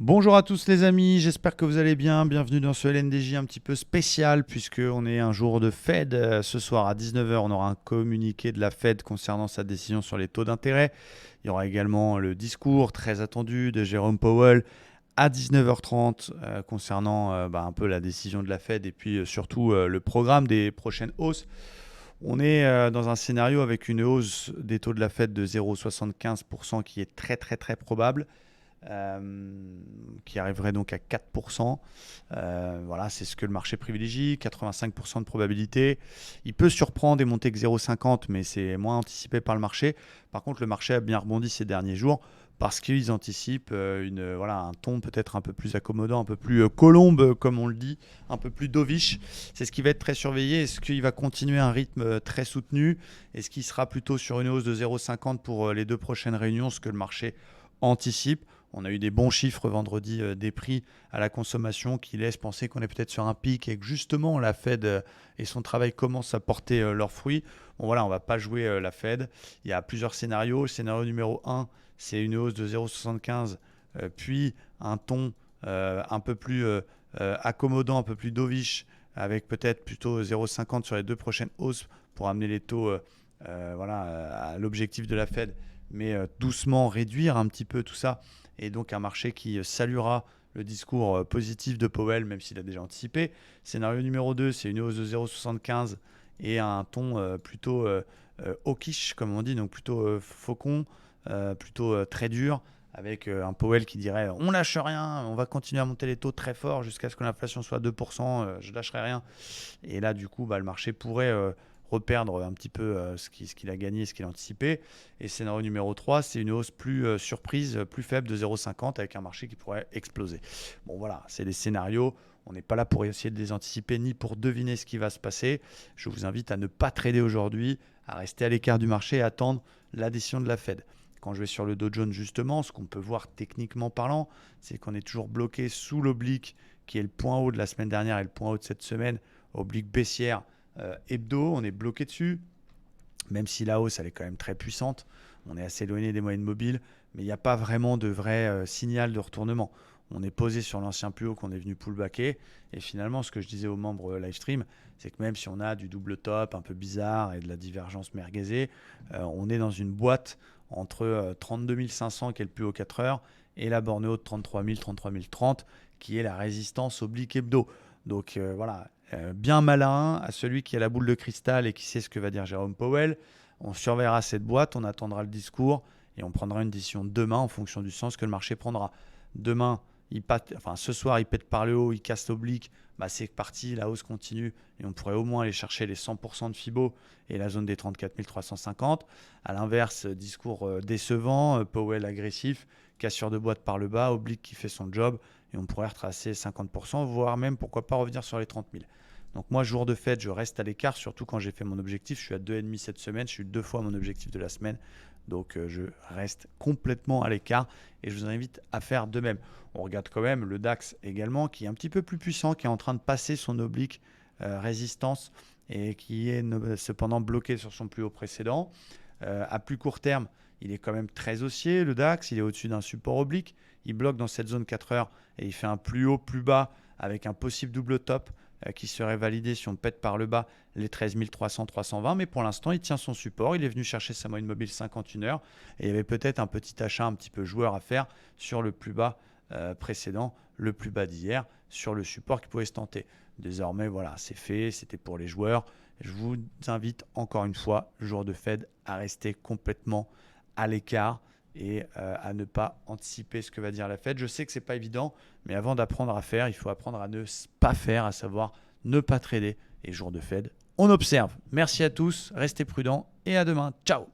Bonjour à tous les amis, j'espère que vous allez bien. Bienvenue dans ce LNDJ un petit peu spécial puisqu'on est un jour de Fed. Ce soir à 19 h, on aura un communiqué de la Fed concernant sa décision sur les taux d'intérêt. Il y aura également le discours très attendu de Jérôme Powell à 19 h 30 concernant un peu la décision de la Fed et puis surtout le programme des prochaines hausses. On est dans un scénario avec une hausse des taux de la Fed de 0,75% qui est très très très probable, qui arriverait donc à 4%. Voilà, c'est ce que le marché privilégie, 85% de probabilité. Il peut surprendre et monter que 0,50, mais c'est moins anticipé par le marché. Par contre, le marché a bien rebondi ces derniers jours parce qu'ils anticipent un ton peut-être un peu plus accommodant, un peu plus colombe, comme on le dit, un peu plus dovish. C'est ce qui va être très surveillé. Est-ce qu'il va continuer un rythme très soutenu? Est-ce qu'il sera plutôt sur une hausse de 0,50 pour les deux prochaines réunions, ce que le marché anticipe? On a eu des bons chiffres vendredi des prix à la consommation qui laissent penser qu'on est peut-être sur un pic et que justement la Fed et son travail commencent à porter leurs fruits. Bon voilà, on ne va pas jouer la Fed. Il y a plusieurs scénarios. Le scénario numéro 1, c'est une hausse de 0,75, puis un ton un peu plus accommodant, un peu plus dovish, avec peut-être plutôt 0,50 sur les deux prochaines hausses pour amener les taux à l'objectif de la Fed, mais doucement réduire un petit peu tout ça. Et donc un marché qui saluera le discours positif de Powell, même s'il a déjà anticipé. Scénario numéro 2, c'est une hausse de 0,75 et un ton plutôt hawkish, comme on dit, donc plutôt faucon, plutôt très dur, avec un Powell qui dirait on lâche rien, on va continuer à monter les taux très fort jusqu'à ce que l'inflation soit 2%, je lâcherai rien. Et là, du coup, le marché pourrait reperdre un petit peu ce qu'il a gagné, ce qu'il a anticipé. Et scénario numéro 3, c'est une hausse plus surprise, plus faible de 0,50 avec un marché qui pourrait exploser. Bon voilà, c'est des scénarios. On n'est pas là pour essayer de les anticiper ni pour deviner ce qui va se passer. Je vous invite à ne pas trader aujourd'hui, à rester à l'écart du marché et attendre la décision de la Fed. Quand je vais sur le Dow Jones, justement, ce qu'on peut voir techniquement parlant, c'est qu'on est toujours bloqué sous l'oblique qui est le point haut de la semaine dernière et le point haut de cette semaine, oblique baissière hebdo, on est bloqué dessus, même si la hausse elle est quand même très puissante, on est assez éloigné des moyennes mobiles, mais il n'y a pas vraiment de vrai signal de retournement. On est posé sur l'ancien plus haut qu'on est venu pullbacker, et finalement ce que je disais aux membres livestream, c'est que même si on a du double top un peu bizarre et de la divergence merguezée, on est dans une boîte entre 32 500 qui est le plus haut 4 heures et la borne haute 33 000, 33 030 qui est la résistance oblique hebdo. Donc bien malin à celui qui a la boule de cristal et qui sait ce que va dire Jérôme Powell. On surveillera cette boîte, on attendra le discours et on prendra une décision demain en fonction du sens que le marché prendra. Demain, ce soir, il pète par le haut, il casse l'oblique, c'est parti, la hausse continue et on pourrait au moins aller chercher les 100% de Fibo et la zone des 34 350. À l'inverse, discours décevant, Powell agressif, cassure de boîte par le bas, oblique qui fait son job et on pourrait retracer 50%, voire même pourquoi pas revenir sur les 30 000. Donc moi, jour de fête, je reste à l'écart, surtout quand j'ai fait mon objectif. Je suis à 2,5 cette semaine, je suis 2 fois mon objectif de la semaine. Donc je reste complètement à l'écart et je vous invite à faire de même. On regarde quand même le DAX également, qui est un petit peu plus puissant, qui est en train de passer son oblique résistance et qui est cependant bloqué sur son plus haut précédent. À plus court terme, il est quand même très haussier, le DAX, il est au-dessus d'un support oblique. Il bloque dans cette zone 4 heures et il fait un plus haut, plus bas avec un possible double top qui serait validé si on pète par le bas les 13 300, 320. Mais pour l'instant, il tient son support. Il est venu chercher sa moyenne mobile 51 heures et il y avait peut-être un petit achat un petit peu joueur à faire sur le plus bas précédent, le plus bas d'hier, sur le support qui pouvait se tenter. Désormais, voilà, c'est fait, c'était pour les joueurs. Je vous invite encore une fois, jour de Fed, à rester complètement à l'écart et à ne pas anticiper ce que va dire la Fed. Je sais que ce n'est pas évident, mais avant d'apprendre à faire, il faut apprendre à ne pas faire, à savoir ne pas trader. Et jour de Fed, on observe. Merci à tous, restez prudents et à demain. Ciao!